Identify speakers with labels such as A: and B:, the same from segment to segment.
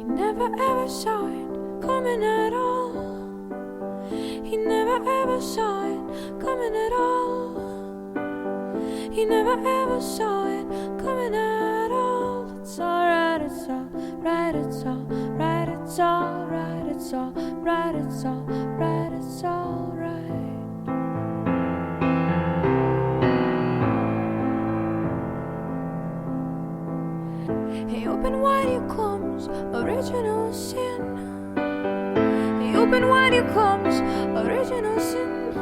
A: never ever saw it coming at all. He never ever saw it coming at all. He never ever saw it coming at all. It's alright, it's alright, it's alright, it's alright, it's alright, it's alright, it's alright. Hey, open wide your comes, original sin. Hey, open wide your comes, original sin.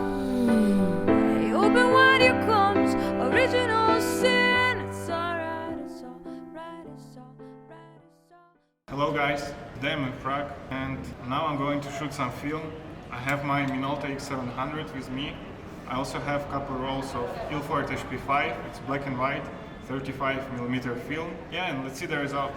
A: Hey, open wide your comes, original sin. It's alright, it's alright, it's alright, it's alright.
B: Hello guys, today I'm in Prague and now I'm going to shoot some film. I have my Minolta X-700 with me. I also have a couple rolls of Ilford HP5, it's black and white, 35mm film. Yeah, and let's see the result.